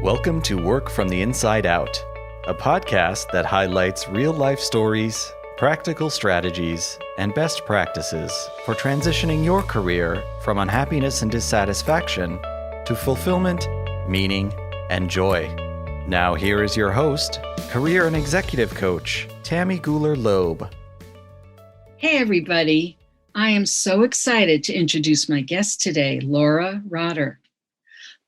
Welcome to Work from the Inside Out, a podcast that highlights real-life stories, practical strategies, and best practices for transitioning your career from unhappiness and dissatisfaction to fulfillment, meaning, and joy. Now here is your host, career and executive coach, Tammy Guler-Loeb. Hey everybody, I am so excited to introduce my guest today, Laura Rotter.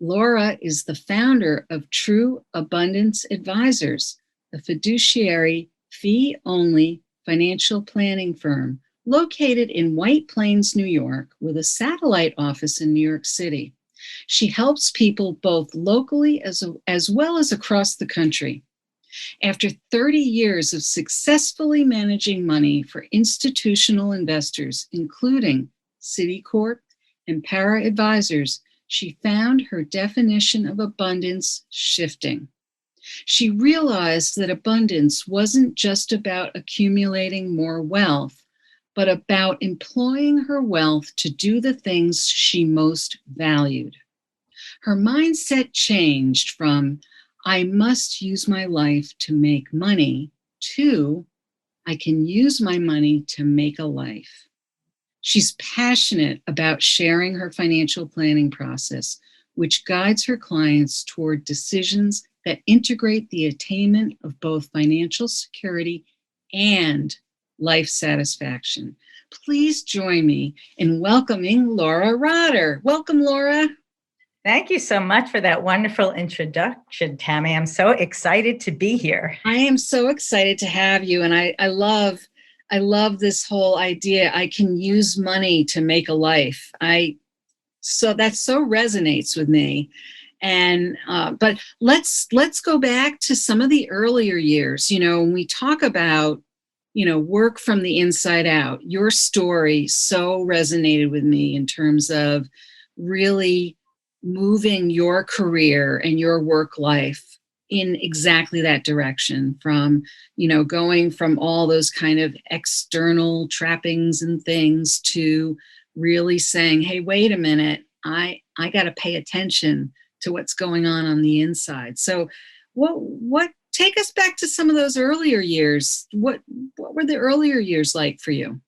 Laura is the founder of True Abundance Advisors, a fiduciary, fee-only financial planning firm located in White Plains, New York, with a satellite office in New York City. She helps people both locally as well as across the country. After 30 years of successfully managing money for institutional investors, including Citicorp and Para Advisors, she found her definition of abundance shifting. She realized that abundance wasn't just about accumulating more wealth, but about employing her wealth to do the things she most valued. Her mindset changed from, I must use my life to make money, to, I can use my money to make a life. She's passionate about sharing her financial planning process, which guides her clients toward decisions that integrate the attainment of both financial security and life satisfaction. Please join me in welcoming Laura Rotter. Welcome, Laura. Thank you so much for that wonderful introduction, Tammy. I'm so excited to be here. I am so excited to have you, and I love this whole idea. I can use money to make a life. So that so resonates with me. And but let's go back to some of the earlier years. You know, when we talk about, work from the inside out, your story so resonated with me in terms of really moving your career and your work life in exactly that direction, from, going from all those kind of external trappings and things to really saying, hey, wait a minute, I got to pay attention to what's going on the inside. So what take us back to some of those earlier years. What were the earlier years like for you?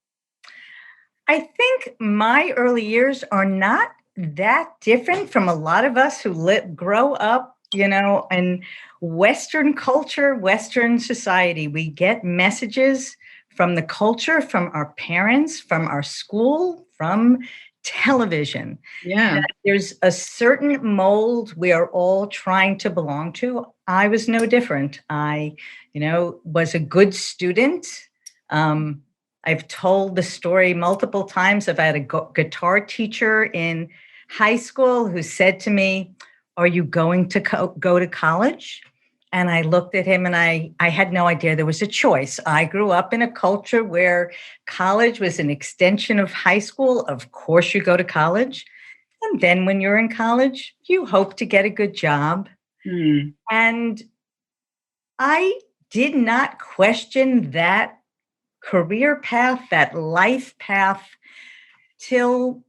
I think my early years are not that different from a lot of us who grow up, in Western culture, Western society. We get messages from the culture, from our parents, from our school, from television. Yeah. There's a certain mold we are all trying to belong to. I was no different. I, was a good student. I've told the story multiple times. I've had a guitar teacher in high school who said to me, are you going to go to college? And I looked at him and I had no idea there was a choice. I grew up in a culture where college was an extension of high school. Of course, you go to college. And then when you're in college, you hope to get a good job. And I did not question that career path, that life path, till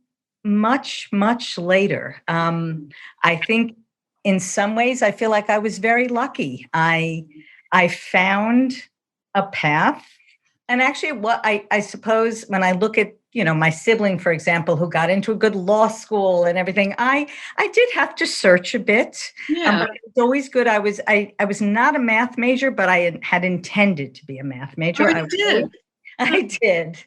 much, much later. I think in some ways, I feel like I was very lucky. I found a path. And actually, what I suppose when I look at, my sibling, for example, who got into a good law school and everything, I did have to search a bit. Yeah. But it was always good. I was not a math major, but I had intended to be a math major. Oh, you did? I did,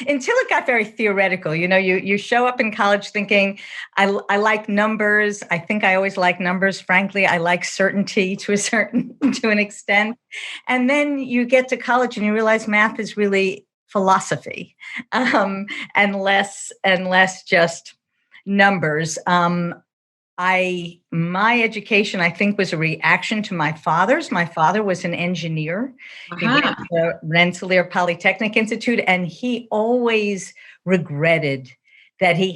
until it got very theoretical. You show up in college thinking, I like numbers. I think I always like numbers. Frankly, I like certainty to an extent. And then you get to college and you realize math is really philosophy, and less just numbers. My education, I think, was a reaction to my father's. My father was an engineer. He went to the Rensselaer Polytechnic Institute, and he always regretted that he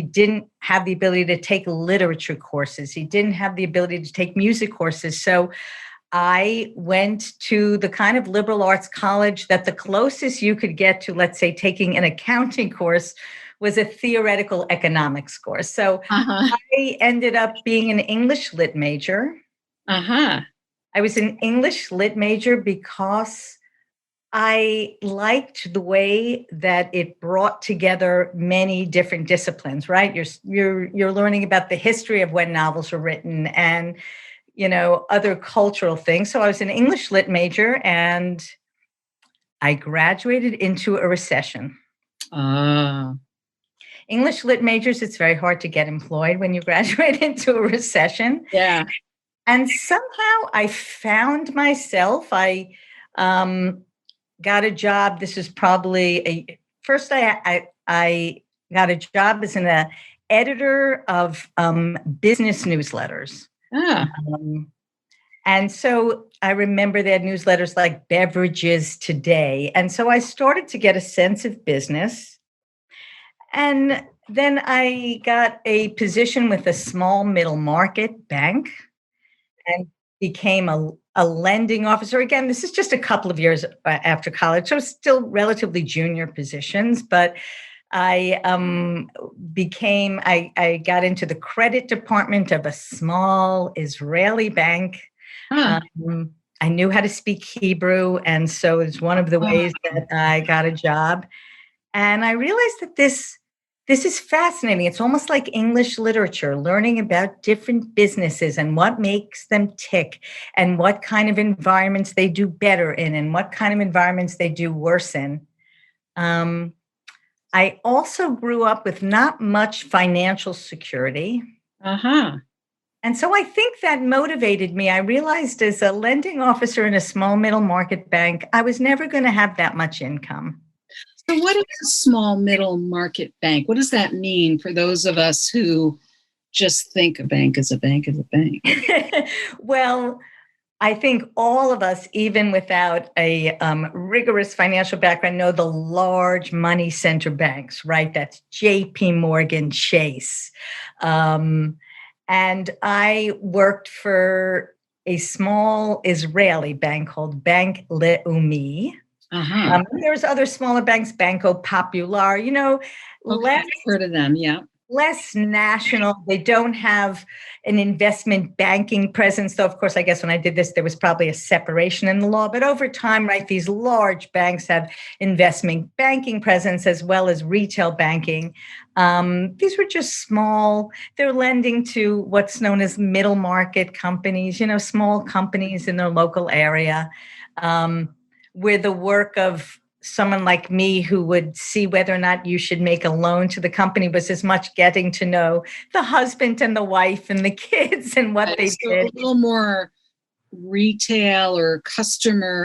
didn't have the ability to take literature courses. He didn't have the ability to take music courses. So I went to the kind of liberal arts college that the closest you could get to, let's say, taking an accounting course was a theoretical economics course. So Uh-huh. I ended up being an English lit major. Uh-huh. I was an English lit major because I liked the way that it brought together many different disciplines, right? You're learning about the history of when novels were written and, other cultural things. So I was an English lit major and I graduated into a recession. Ah. English lit majors, it's very hard to get employed when you graduate into a recession. Yeah. And somehow I found myself. I got a job. This is probably first I got a job as an editor of business newsletters. Ah. And so I remember they had newsletters like Beverages Today. And so I started to get a sense of business. And then I got a position with a small middle market bank and became a lending officer. Again, this is just a couple of years after college, so still relatively junior positions, but I I got into the credit department of a small Israeli bank. Ah. I knew how to speak Hebrew, and so it's one of the ways that I got a job. And I realized that this is fascinating. It's almost like English literature, learning about different businesses and what makes them tick and what kind of environments they do better in and what kind of environments they do worse in. I also grew up with not much financial security. Uh-huh. And so I think that motivated me. I realized as a lending officer in a small middle market bank, I was never going to have that much income. So what is a small middle market bank? What does that mean for those of us who just think a bank is a bank is a bank? Well, I think all of us, even without a rigorous financial background, know the large money center banks, right? That's JP Morgan Chase. And I worked for a small Israeli bank called Bank Leumi. Uh-huh. There's other smaller banks, Banco Popular, Okay, I've heard of them, yeah. less national. They don't have an investment banking presence. Though, of course, I guess when I did this, there was probably a separation in the law. But over time, right, these large banks have investment banking presence as well as retail banking. These were just small. They're lending to what's known as middle market companies, small companies in their local area, where the work of someone like me who would see whether or not you should make a loan to the company was as much getting to know the husband and the wife and the kids and what they did. A little more retail or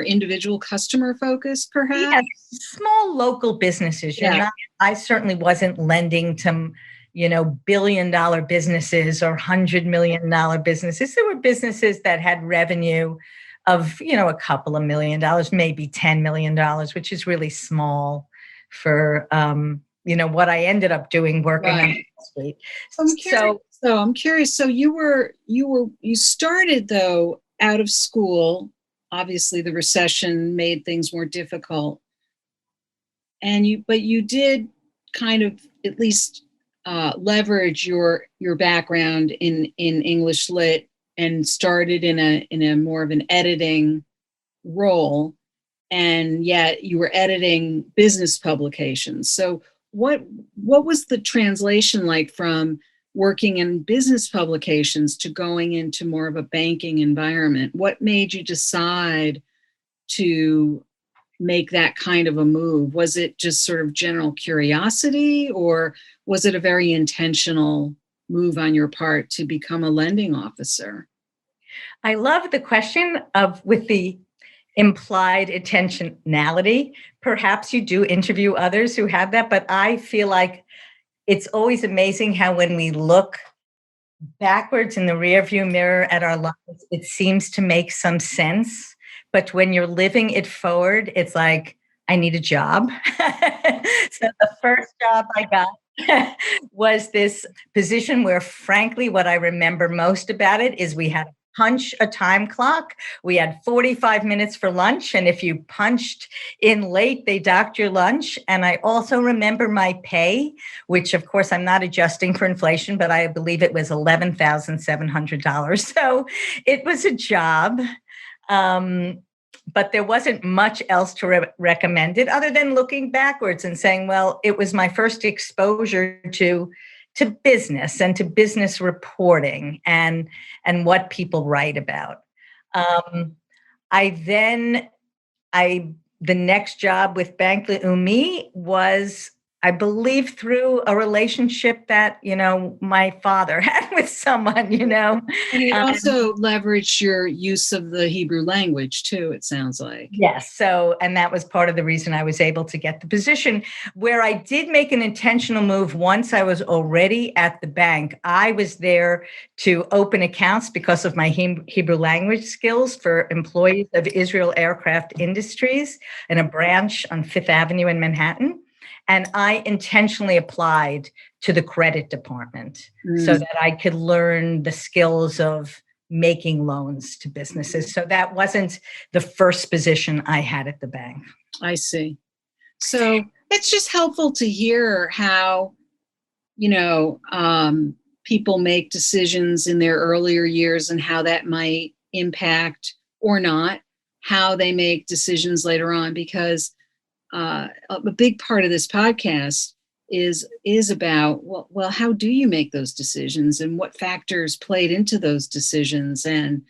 individual customer focused, perhaps? Yes, small local businesses. Yeah. I certainly wasn't lending to, billion-dollar businesses or $100 million businesses. There were businesses that had revenue of, a couple of $1 million, maybe $10 million, which is really small for, what I ended up doing working on Wall Street. I'm curious. So you started though out of school. Obviously the recession made things more difficult. But you did kind of at least leverage your background in English lit and started in a more of an editing role, and yet you were editing business publications. So what was the translation like from working in business publications to going into more of a banking environment? What made you decide to make that kind of a move? Was it just sort of general curiosity, or was it a very intentional move on your part to become a lending officer? I love the question with the implied intentionality. Perhaps you do interview others who have that, but I feel like it's always amazing how when we look backwards in the rearview mirror at our lives, it seems to make some sense. But when you're living it forward, it's like, I need a job. So the first job I got was this position where, frankly, what I remember most about it is we had a punch a time clock. We had 45 minutes for lunch. And if you punched in late, they docked your lunch. And I also remember my pay, which of course I'm not adjusting for inflation, but I believe it was $11,700. So it was a job. But there wasn't much else to recommend it other than looking backwards and saying, well, it was my first exposure to business and to business reporting and what people write about. The next job with Bank Leumi was, I believe, through a relationship that, my father had with someone, And it also leveraged your use of the Hebrew language too, it sounds like. Yes. So, and that was part of the reason I was able to get the position. Where I did make an intentional move once I was already at the bank. I was there to open accounts because of my Hebrew language skills for employees of Israel Aircraft Industries in a branch on Fifth Avenue in Manhattan. And I intentionally applied to the credit department so that I could learn the skills of making loans to businesses. So that wasn't the first position I had at the bank. I see. So it's just helpful to hear how, people make decisions in their earlier years and how that might impact or not how they make decisions later on, because a big part of this podcast is about, well, how do you make those decisions and what factors played into those decisions? And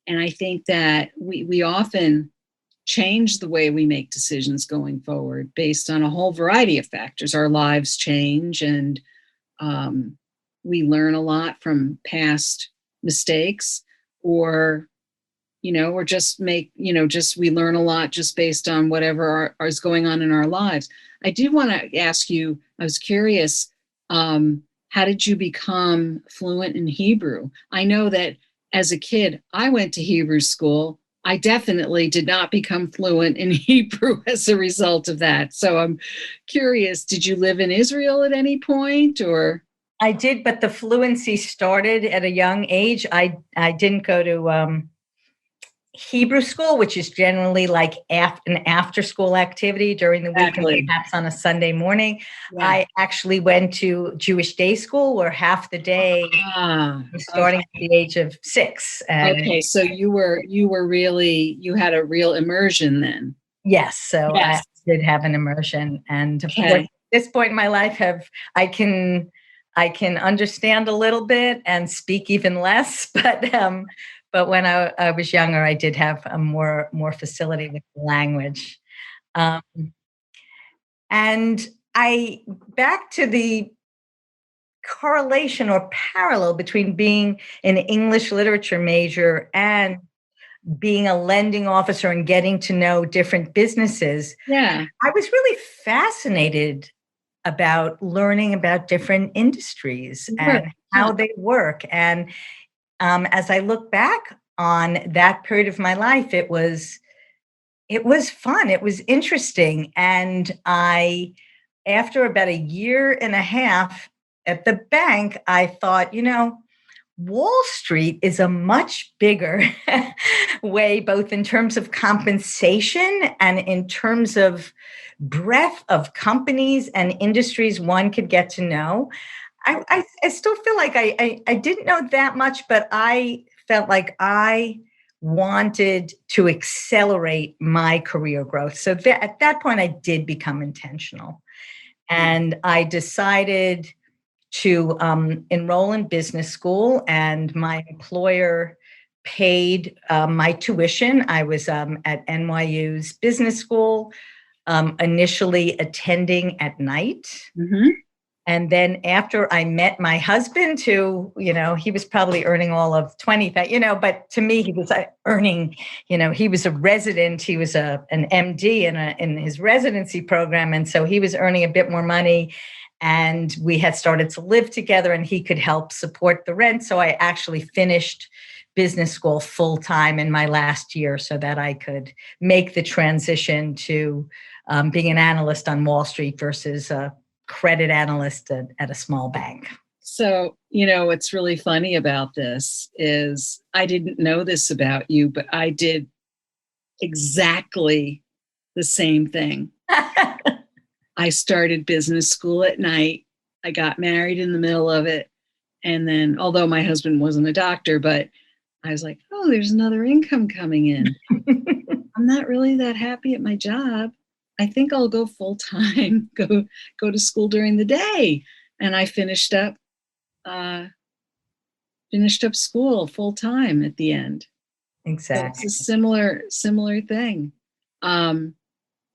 I think that we often change the way we make decisions going forward based on a whole variety of factors. Our lives change, and we learn a lot from past mistakes, or or just we learn a lot just based on whatever is going on in our lives. I did want to ask you, I was curious, how did you become fluent in Hebrew? I know that as a kid, I went to Hebrew school. I definitely did not become fluent in Hebrew as a result of that. So I'm curious, did you live in Israel at any point, or? I did, but the fluency started at a young age. I didn't go to Hebrew school, which is generally like an after school activity during the week and perhaps on a Sunday morning. Yeah. I actually went to Jewish day school where half the day starting at the age of 6. And so you had a real immersion then. Yes. So yes. I did have an immersion. And of course, at this point in my life, I can understand a little bit and speak even less, but when I was younger, I did have a more facility with the language. And back to the correlation or parallel between being an English literature major and being a lending officer and getting to know different businesses. Yeah. I was really fascinated about learning about different industries and how they work. And as I look back on that period of my life, it was fun. It was interesting. And after about a year and a half at the bank, I thought, Wall Street is a much bigger way, both in terms of compensation and in terms of breadth of companies and industries one could get to know. I still feel like I didn't know that much, but I felt like I wanted to accelerate my career growth. So at that point, I did become intentional. And I decided to enroll in business school, and my employer paid my tuition. I was at NYU's business school, initially attending at night. Mm-hmm. And then after I met my husband, who, he was probably earning all of 20, but to me, he was earning, he was a resident, he was an MD in his residency program. And so he was earning a bit more money, and we had started to live together, and he could help support the rent. So I actually finished business school full time in my last year so that I could make the transition to being an analyst on Wall Street versus credit analyst at a small bank. So, what's really funny about this is I didn't know this about you, but I did exactly the same thing. I started business school at night. I got married in the middle of it. And then, although my husband wasn't a doctor, but I was like, oh, there's another income coming in. I'm not really that happy at my job. I think I'll go full time, go to school during the day. And I finished up school full time at the end. Exactly. So it's a similar thing. And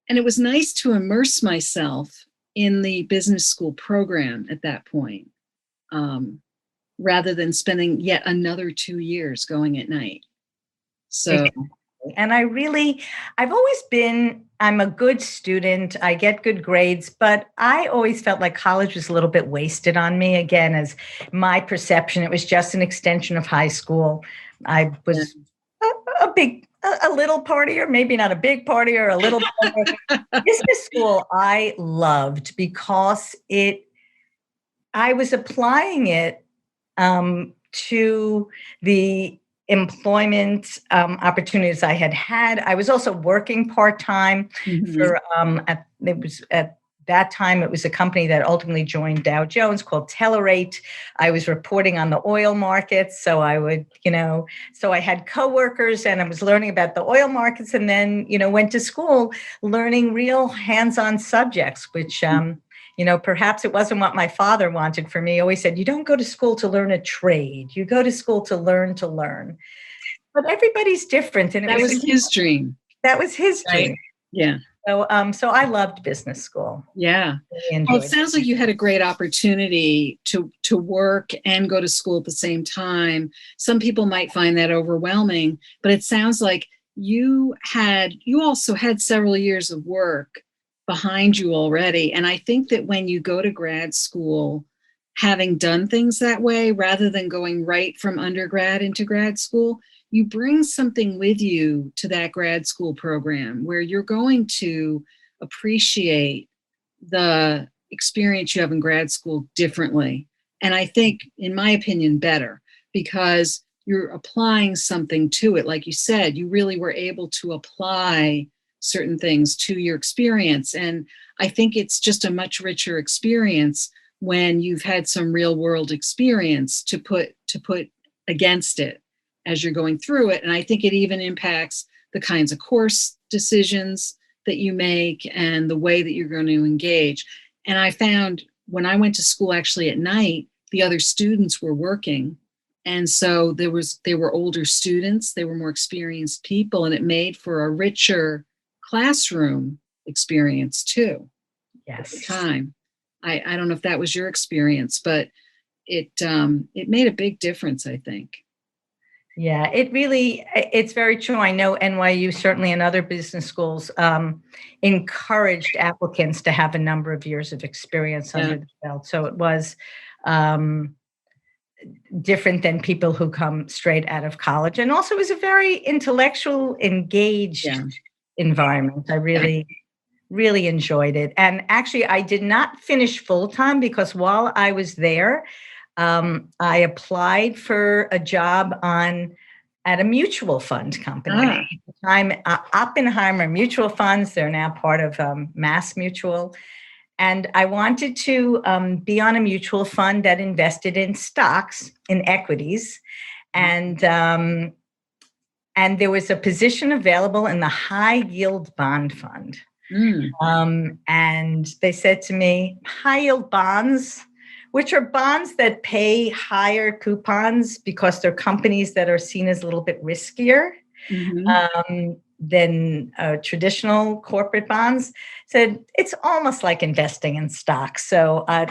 it was nice to immerse myself in the business school program at that point, rather than spending yet another 2 years going at night. So, exactly. And I've always been, I'm a good student. I get good grades, but I always felt like college was a little bit wasted on me. Again, as my perception, it was just an extension of high school. I was a little partier, maybe not a big partier, a little partier. Business school I loved because I was applying it to the employment opportunities I had. I was also working part-time for at that time, it was a company that ultimately joined Dow Jones called Telerate. I was reporting on the oil markets. So I would, so I had coworkers and I was learning about the oil markets, and then, went to school learning real hands-on subjects, which, perhaps it wasn't what my father wanted for me. He always said, you don't go to school to learn a trade. You go to school to learn to learn. But everybody's different. And that was his dream. That was his dream. Right? Yeah. So I loved business school. Yeah. Really well, it sounds like you had a great opportunity to work and go to school at the same time. Some people might find that overwhelming, but it sounds like you also had several years of work behind you already. And I think that when you go to grad school, having done things that way, rather than going right from undergrad into grad school, you bring something with you to that grad school program where you're going to appreciate the experience you have in grad school differently. And I think, in my opinion, better, because you're applying something to it. Like you said, you really were able to apply certain things to your experience. And I think it's just a much richer experience when you've had some real world experience to put against it as you're going through it. And I think it even impacts the kinds of course decisions that you make and the way that you're going to engage. And I found when I went to school actually at night, the other students were working. And so they were older students, they were more experienced people, and it made for a richer classroom experience too. Yes. At the time. I don't know if that was your experience, but it made a big difference, I think. Yeah, it's very true. I know NYU, certainly, and other business schools encouraged applicants to have a number of years of experience under the belt. So it was different than people who come straight out of college. And also it was a very intellectual, engaged environment. I really enjoyed it. And actually, I did not finish full-time because while I was there, I applied for a job at a mutual fund company. At the time, Oppenheimer Mutual Funds, they're now part of Mass Mutual. And I wanted to be on a mutual fund that invested in stocks, in equities. And there was a position available in the high yield bond fund. And they said to me, high yield bonds, which are bonds that pay higher coupons because they're companies that are seen as a little bit riskier than traditional corporate bonds, said it's almost like investing in stocks. So I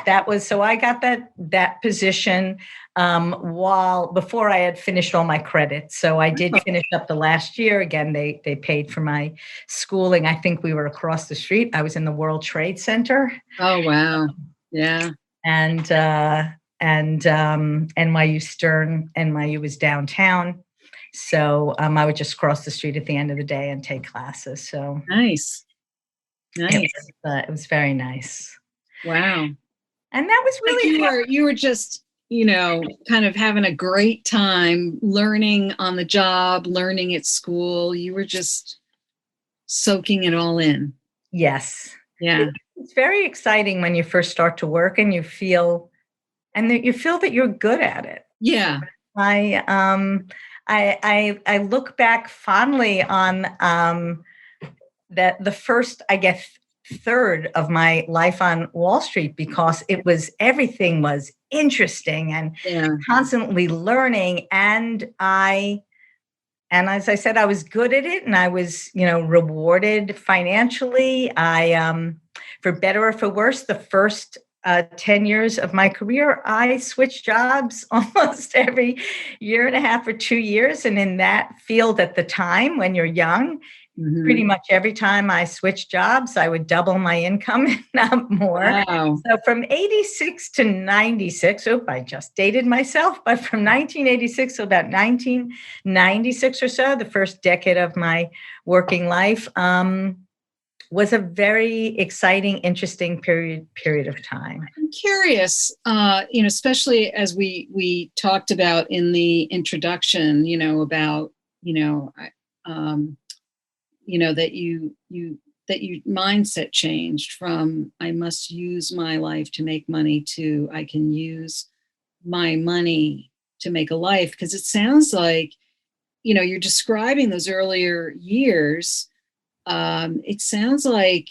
got that position before I had finished all my credits. So I did finish up the last year. Again, they paid for my schooling. I think we were across the street. I was in the World Trade Center. Oh, wow. Yeah. And NYU Stern, NYU was downtown. So I would just cross the street at the end of the day and take classes. So nice. It was very nice. Wow. And that was really you were just kind of having a great time learning on the job, learning at school. You were just soaking it all in. Yes. Yeah. It's very exciting when you first start to work and you feel that you're good at it. Yeah. I look back fondly on that the first, I guess, third of my life on Wall Street, because everything was interesting and constantly learning. And as I said, I was good at it, and I was, rewarded financially. For better or for worse, the first 10 years of my career, I switched jobs almost every year and a half or 2 years. And in that field at the time, when you're young, pretty much every time I switched jobs, I would double my income, if not more. Wow. So from 86 to 96, I just dated myself, but from 1986 to about 1996 or so, the first decade of my working life, was a very exciting, interesting period of time. I'm curious, especially as we talked about in the introduction, about, that your mindset changed from I must use my life to make money to I can use my money to make a life. Because it sounds like, you're describing those earlier years. It sounds like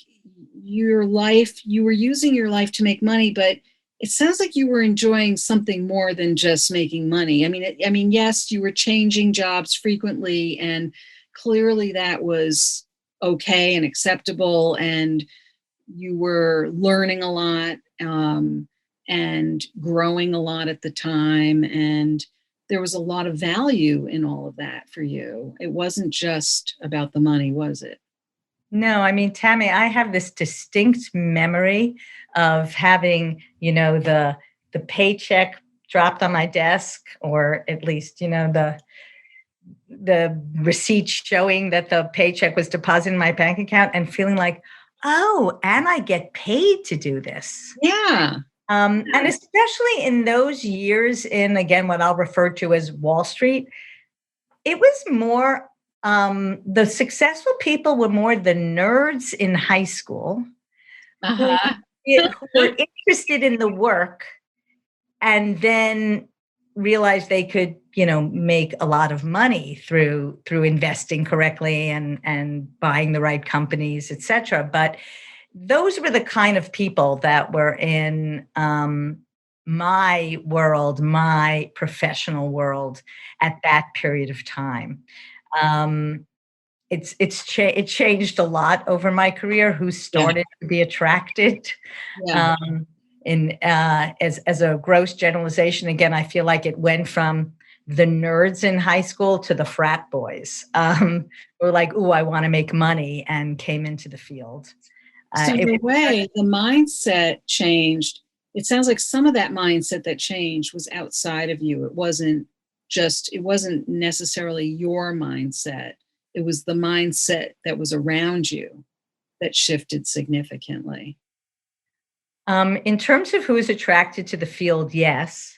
your life, you were using your life to make money, but it sounds like you were enjoying something more than just making money. I mean, yes, you were changing jobs frequently, and clearly that was okay and acceptable, and you were learning a lot, and growing a lot at the time, and there was a lot of value in all of that for you. It wasn't just about the money, was it? No, I mean, Tammy, I have this distinct memory of having, the paycheck dropped on my desk, or at least, the receipt showing that the paycheck was deposited in my bank account, and feeling like, oh, and I get paid to do this. Yeah. And especially in those years in, again, what I'll refer to as Wall Street, it was more, the successful people were more the nerds in high school who were interested in the work, and then realized they could, make a lot of money through investing correctly and buying the right companies, et cetera. But those were the kind of people that were in my world, my professional world at that period of time. It changed a lot over my career. Who started to be attracted, as a gross generalization. Again, I feel like it went from the nerds in high school to the frat boys, who were like, "Ooh, I want to make money," and came into the field. So in a way, the mindset changed. It sounds like some of that mindset that changed was outside of you. It wasn't necessarily your mindset. It was the mindset that was around you that shifted significantly. In terms of who is attracted to the field, yes.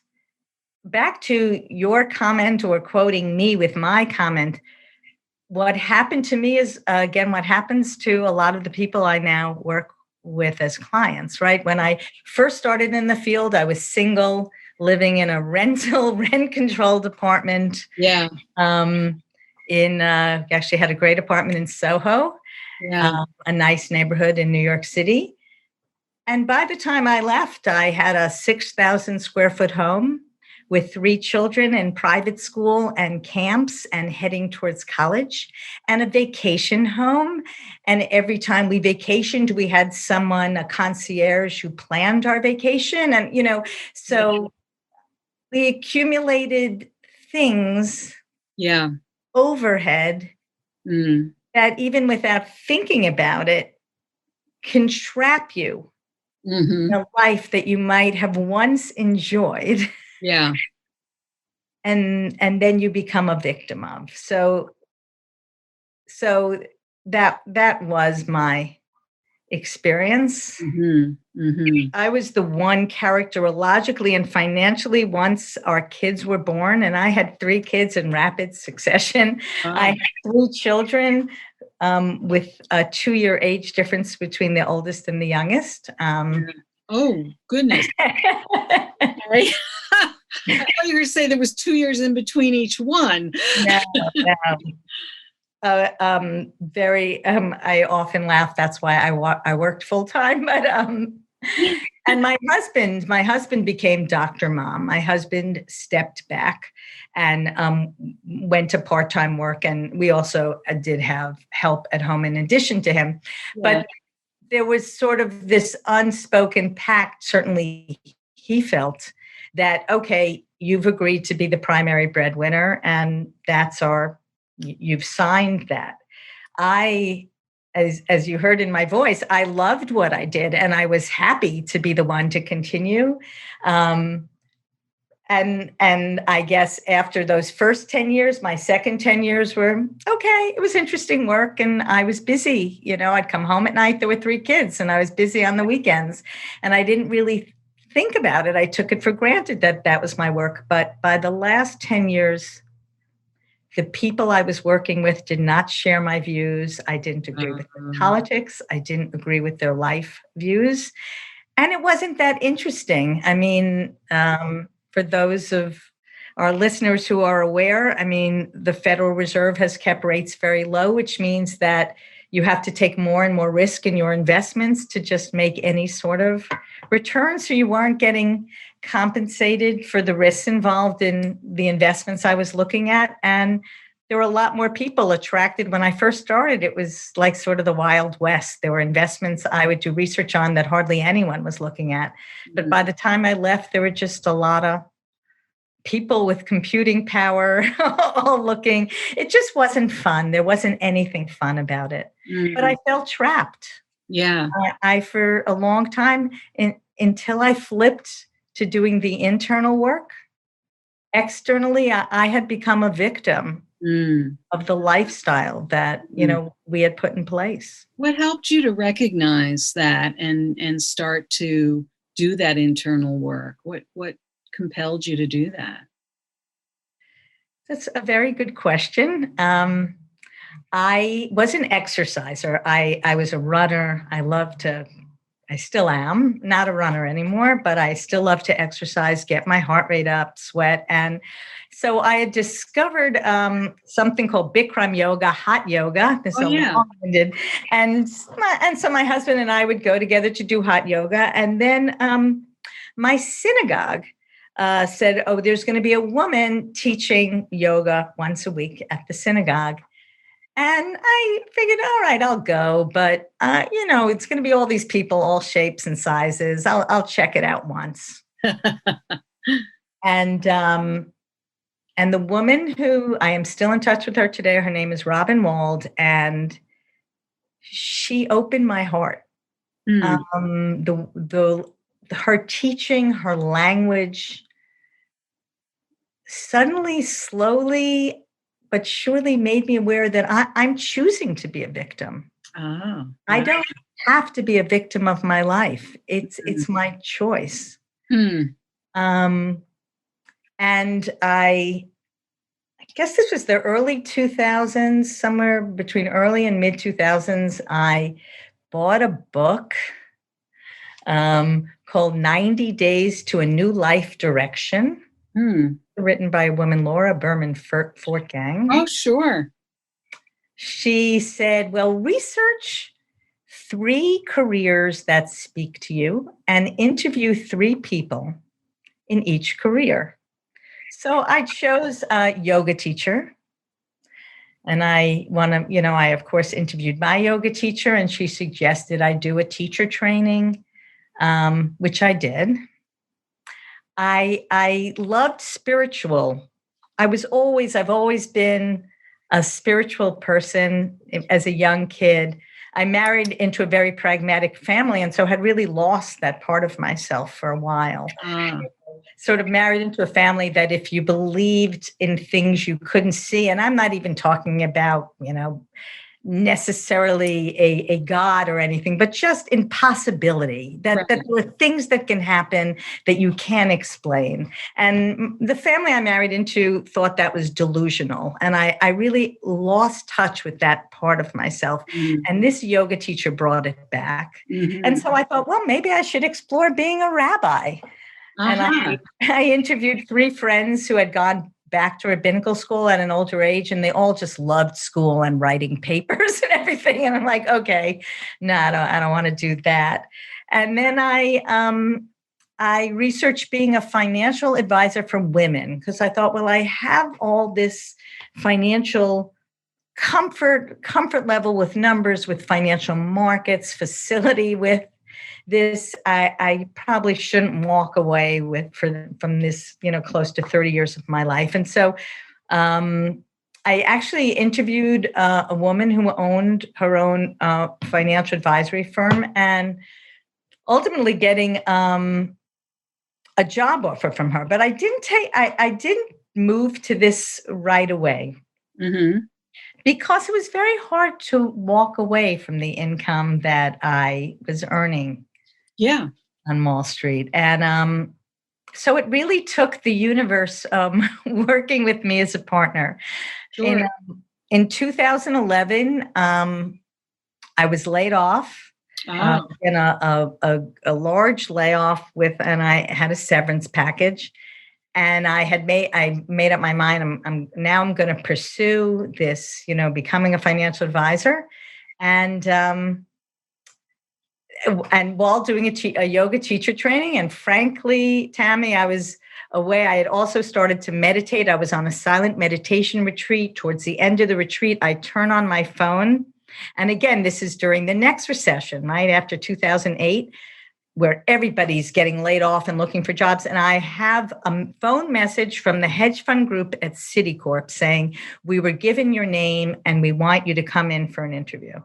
Back to your comment, or quoting me with my comment, what happened to me is, again, what happens to a lot of the people I now work with as clients, right? When I first started in the field, I was single, living in a rent-controlled apartment. Yeah. Actually had a great apartment in Soho, a nice neighborhood in New York City. And by the time I left, I had a 6,000 square foot home with 3 children in private school and camps and heading towards college, and a vacation home. And every time we vacationed, we had someone, a concierge, who planned our vacation. And, so we accumulated things, overhead, that even without thinking about it, can trap you in a life that you might have once enjoyed. Yeah. And then you become a victim of. So that was my experience. I was the one characterologically and financially, once our kids were born, and I had 3 kids in rapid succession. Wow. I had 3 children with a 2-year age difference between the oldest and the youngest. Oh, goodness. I thought you were going to say there was 2 years in between each one. No. I often laugh. That's why I worked full time. But and my husband became Dr. Mom. My husband stepped back and went to part-time work, and we also did have help at home in addition to him. Yeah. But there was sort of this unspoken pact. Certainly, he felt that, okay, you've agreed to be the primary breadwinner, and you've signed that. As you heard in my voice, I loved what I did, and I was happy to be the one to continue. And I guess after those first 10 years, my second 10 years were okay. It was interesting work, and I was busy. I'd come home at night. There were 3 kids, and I was busy on the weekends, and I didn't really think about it. I took it for granted that was my work. But by the last 10 years, the people I was working with did not share my views. I didn't agree with their politics. I didn't agree with their life views. And it wasn't that interesting. I mean, for those of our listeners who are aware, the Federal Reserve has kept rates very low, which means that you have to take more and more risk in your investments to just make any sort of return. So you weren't getting compensated for the risks involved in the investments I was looking at. And there were a lot more people attracted. When I first started, it was like sort of the Wild West. There were investments I would do research on that hardly anyone was looking at. But by the time I left, there were just a lot of people with computing power all looking. It just wasn't fun. There wasn't anything fun about it. But I felt trapped. Yeah. I for a long time, until I flipped to doing the internal work, externally, I had become a victim of the lifestyle that, we had put in place. What helped you to recognize that and start to do that internal work? What compelled you to do that? That's a very good question. I was an exerciser. I was a runner. I still am not a runner anymore, but I still love to exercise, get my heart rate up, sweat. And so I had discovered something called Bikram yoga, hot yoga. This long-winded. And so my husband and I would go together to do hot yoga. And then my synagogue said, there's going to be a woman teaching yoga once a week at the synagogue. And I figured, all right, I'll go. But, it's going to be all these people, all shapes and sizes. I'll check it out once. And the woman who I am still in touch with her today, her name is Robin Wald, and she opened my heart. Her teaching, her language, suddenly, slowly, but surely made me aware that I'm choosing to be a victim. Oh, I don't have to be a victim of my life. It's my choice. And I guess this was the early 2000s, somewhere between early and mid 2000s. I bought a book called 90 Days to a New Life Direction. Written by a woman, Laura Berman Fortgang. Oh, sure. She said, well, research 3 careers that speak to you and interview 3 people in each career. So I chose a yoga teacher. And I of course, interviewed my yoga teacher, and she suggested I do a teacher training, which I did. I loved spiritual. I've always been a spiritual person as a young kid. I married into a very pragmatic family, and so had really lost that part of myself for a while. Sort of married into a family that if you believed in things you couldn't see, and I'm not even talking about, necessarily a God or anything, but just in possibility that, Right. that there are things that can happen that you can't explain. And the family I married into thought that was delusional. And I really lost touch with that part of myself. Mm. And this yoga teacher brought it back. Mhm. And so I thought, well, maybe I should explore being a rabbi. And Uh-huh. I interviewed 3 friends who had gone back to rabbinical school at an older age, and they all just loved school and writing papers and everything. And I'm like, okay, no, I don't want to do that. And then I researched being a financial advisor for women because I thought, well, I have all this financial comfort level with numbers, with financial markets, facility with this. I probably shouldn't walk away from this, close to 30 years of my life. And so I actually interviewed a woman who owned her own financial advisory firm, and ultimately getting a job offer from her. But I didn't move to this right away. Mm-hmm. Because it was very hard to walk away from the income that I was earning. Yeah. On Wall Street. And so it really took the universe working with me as a partner. Sure. In 2011, I was laid off in a large layoff and I had a severance package. And I made up my mind. I'm going to pursue this, becoming a financial advisor, and while doing a yoga teacher training. And frankly, Tammy, I was away. I had also started to meditate. I was on a silent meditation retreat. Towards the end of the retreat, I turn on my phone, and again, this is during the next recession, right after 2008. Where everybody's getting laid off and looking for jobs. And I have a phone message from the hedge fund group at Citicorp saying, we were given your name and we want you to come in for an interview.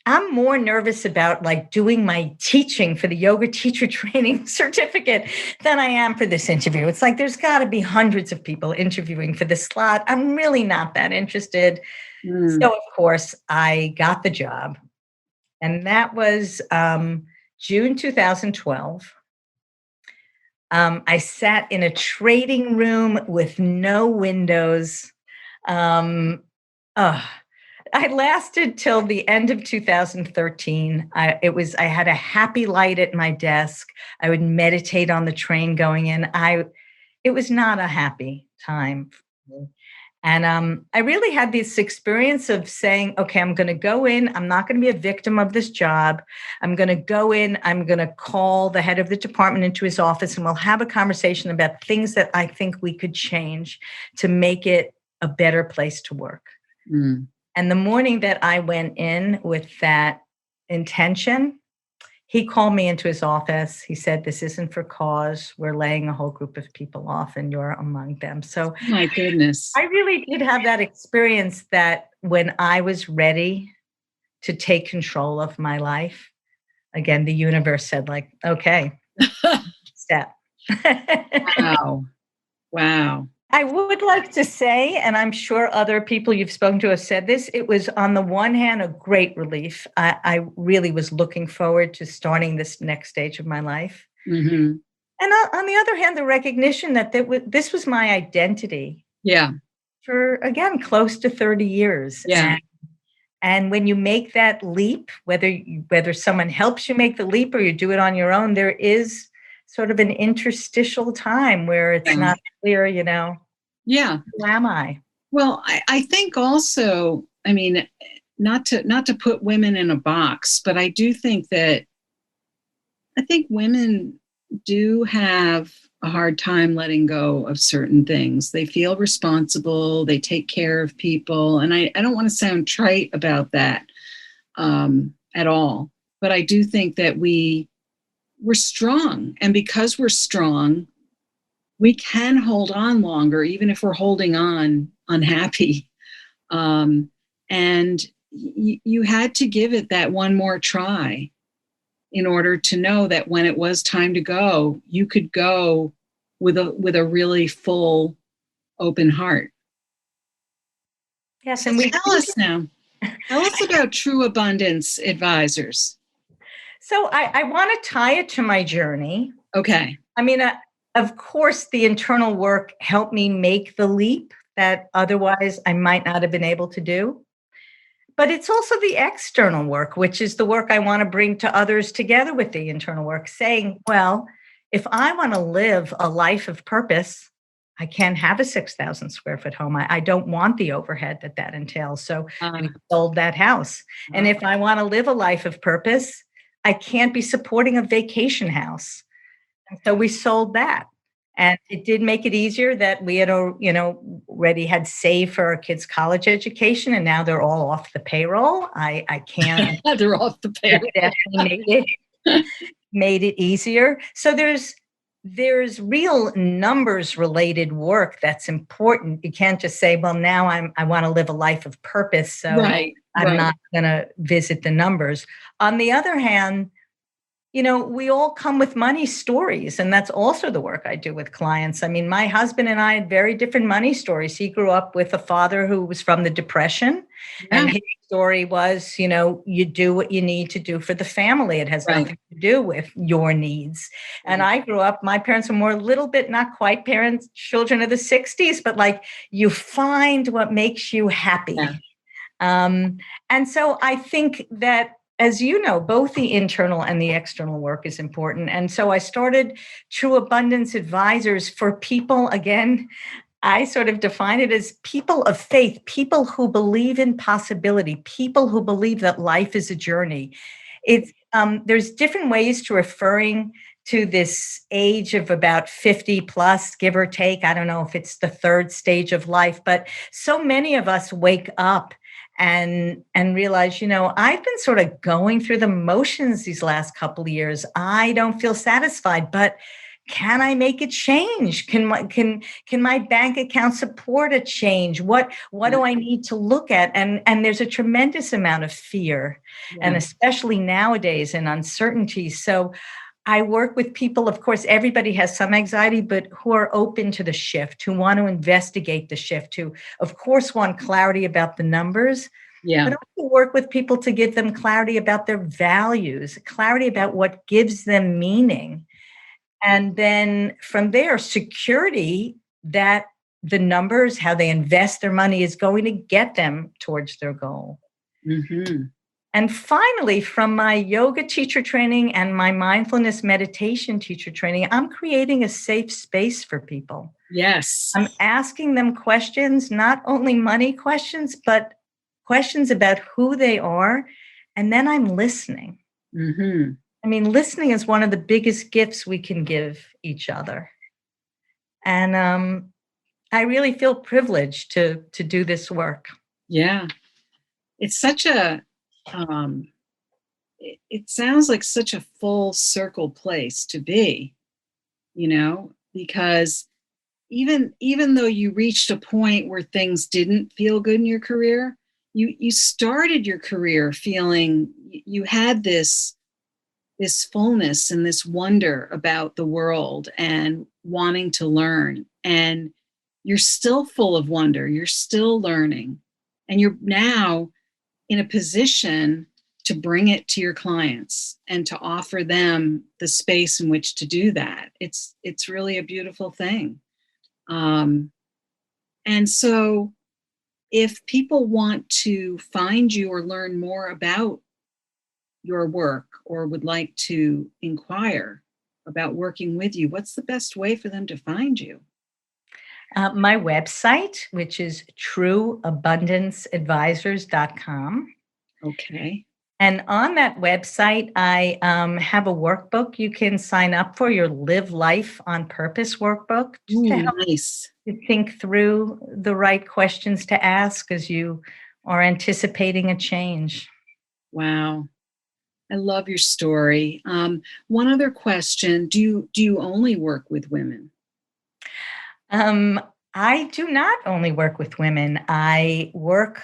I'm more nervous about doing my teaching for the yoga teacher training certificate than I am for this interview. It's like, there's got to be hundreds of people interviewing for this slot. I'm really not that interested. So of course I got the job. And that was June 2012. I sat in a trading room with no windows. I lasted till the end of 2013. I had a happy light at my desk. I would meditate on the train going in. It was not a happy time for me. And I really had this experience of saying, okay, I'm going to go in. I'm not going to be a victim of this job. I'm going to go in. I'm going to call the head of the department into his office, and we'll have a conversation about things that I think we could change to make it a better place to work. Mm. And the morning that I went in with that intention, he called me into his office. He said, this isn't for cause. We're laying a whole group of people off and you're among them. So my goodness, I really did have that experience that when I was ready to take control of my life, again, the universe said okay, step. Wow. I would like to say, and I'm sure other people you've spoken to have said this, it was on the one hand a great relief. I really was looking forward to starting this next stage of my life. Mm-hmm. And on the other hand, the recognition that this was my identity. Yeah. For, again, close to 30 years. Yeah. And when you make that leap, whether someone helps you make the leap or you do it on your own, there is sort of an interstitial time where it's not clear, Yeah. Who am I? Well, I think also, I mean, not to put women in a box, but I do think that women do have a hard time letting go of certain things. They feel responsible, they take care of people. And I don't want to sound trite about that at all, but I do think that we're strong. And because we're strong, we can hold on longer, even if we're holding on unhappy. And you had to give it that one more try in order to know that when it was time to go, you could go with a really full, open heart. Yes, So and we tell us now. Tell us about True Abundance Advisors. So I want to tie it to my journey. Okay. I mean, of course, the internal work helped me make the leap that otherwise I might not have been able to do. But it's also the external work, which is the work I want to bring to others together with the internal work, saying, well, if I want to live a life of purpose, I can't have a 6,000 square foot home. I don't want the overhead that entails. So we sold that house. And if I want to live a life of purpose, I can't be supporting a vacation house. And so we sold that. And it did make it easier that we had, already had saved for our kids' college education, and now they're all off the payroll. I can't. They're off the payroll. Definitely made it easier. So there's real numbers related work that's important. You can't just say, well, now I want to live a life of purpose, so I'm not going to visit the numbers. On the other hand, we all come with money stories, and that's also the work I do with clients. I mean, my husband and I had very different money stories. He grew up with a father who was from the Depression, and his story was, you do what you need to do for the family. It has nothing to do with your needs. And I grew up, my parents were more a little bit, not quite parents, children of the 60s, but like you find what makes you happy. Yeah. And so I think that, as you know, both the internal and the external work is important. And so I started True Abundance Advisors for people, again, I sort of define it as people of faith, people who believe in possibility, people who believe that life is a journey. It's there's different ways to referring to this age of about 50 plus, give or take. I don't know if it's the third stage of life, but so many of us wake up and realize, I've been sort of going through the motions these last couple of years. I don't feel satisfied, but can I make a change? Can my bank account support a change? What do I need to look at? And there's a tremendous amount of fear, and especially nowadays, and uncertainty. So I work with people, of course, everybody has some anxiety, but who are open to the shift, who want to investigate the shift, who, of course, want clarity about the numbers, but also work with people to give them clarity about their values, clarity about what gives them meaning. And then from there, security that the numbers, how they invest their money is going to get them towards their goal. Mm-hmm. And finally, from my yoga teacher training and my mindfulness meditation teacher training, I'm creating a safe space for people. Yes. I'm asking them questions, not only money questions, but questions about who they are. And then I'm listening. Mm-hmm. I mean, listening is one of the biggest gifts we can give each other. And I really feel privileged to do this work. Yeah. It's such a, it sounds like such a full circle place to be, because even though you reached a point where things didn't feel good in your career, you started your career feeling you had this fullness and this wonder about the world and wanting to learn. And you're still full of wonder. You're still learning. And you're now in a position to bring it to your clients and to offer them the space in which to do that. It's really a beautiful thing. And so if people want to find you or learn more about your work or would like to inquire about working with you, what's the best way for them to find you? My website, which is trueabundanceadvisors.com. Okay. And on that website, I have a workbook you can sign up for, your Live Life on Purpose workbook. Ooh, to help nice. you think through the right questions to ask as you are anticipating a change. Wow. I love your story. One other question. Do you only work with women? I do not only work with women. I work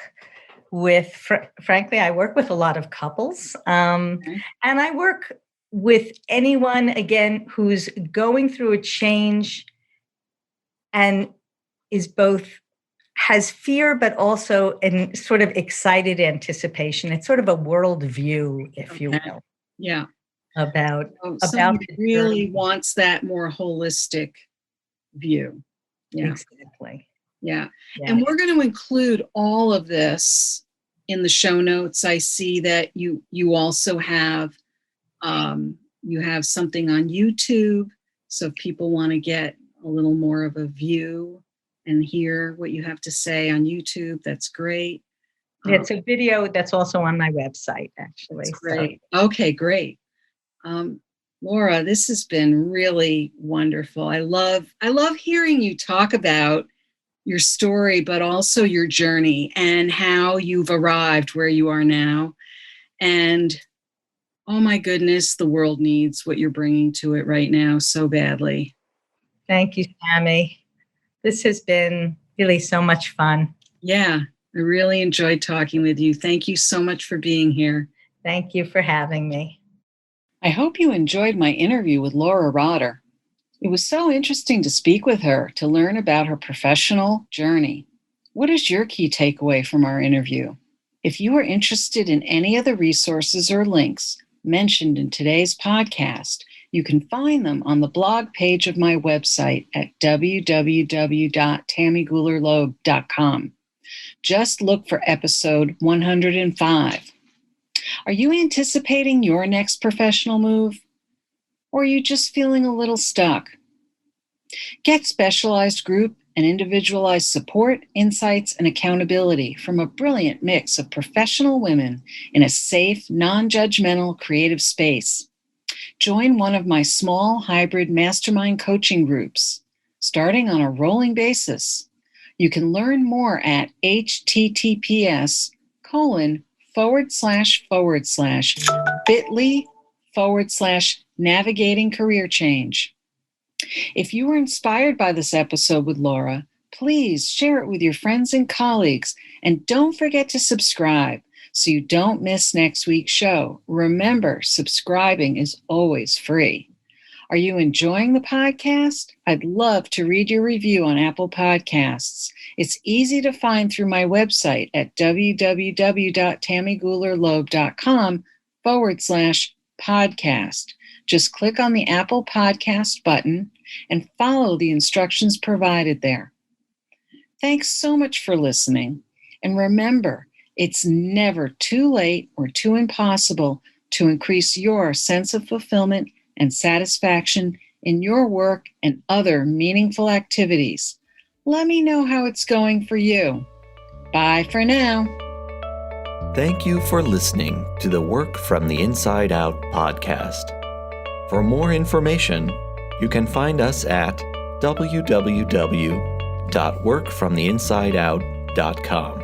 with, frankly, I work with a lot of couples. Okay. And I work with anyone, again, who's going through a change and is both, has fear, but also in sort of excited anticipation. It's sort of a world view, if you will. Yeah. About someone the really journey. wants that more holistic view. Yeah. Exactly. Yeah. Yeah. And we're going to include all of this in the show notes. I see that you also have something on YouTube. So if people want to get a little more of a view and hear what you have to say on YouTube, that's great. It's a video that's also on my website, actually. That's great. So. Okay, great. Laura, this has been really wonderful. I love hearing you talk about your story, but also your journey and how you've arrived where you are now. And oh my goodness, the world needs what you're bringing to it right now so badly. Thank you, Sammy. This has been really so much fun. Yeah, I really enjoyed talking with you. Thank you so much for being here. Thank you for having me. I hope you enjoyed my interview with Laura Rotter. It was so interesting to speak with her to learn about her professional journey. What is your key takeaway from our interview? If you are interested in any of the resources or links mentioned in today's podcast, you can find them on the blog page of my website at www.tammygoolerloeb.com. Just look for episode 105. Are you anticipating your next professional move? Or are you just feeling a little stuck? Get specialized group and individualized support, insights, and accountability from a brilliant mix of professional women in a safe, non-judgmental, creative space. Join one of my small hybrid mastermind coaching groups, starting on a rolling basis. You can learn more at https://bit.ly/navigating career change. If you were inspired by this episode with Laura, please share it with your friends and colleagues, and don't forget to subscribe so you don't miss next week's show. Remember, subscribing is always free. Are you enjoying the podcast? I'd love to read your review on Apple Podcasts. It's easy to find through my website at www.tammygoolerloeb.com/podcast. Just click on the Apple Podcast button and follow the instructions provided there. Thanks so much for listening. And remember, it's never too late or too impossible to increase your sense of fulfillment and satisfaction in your work and other meaningful activities. Let me know how it's going for you. Bye for now. Thank you for listening to the Work from the Inside Out podcast. For more information, you can find us at www.workfromtheinsideout.com.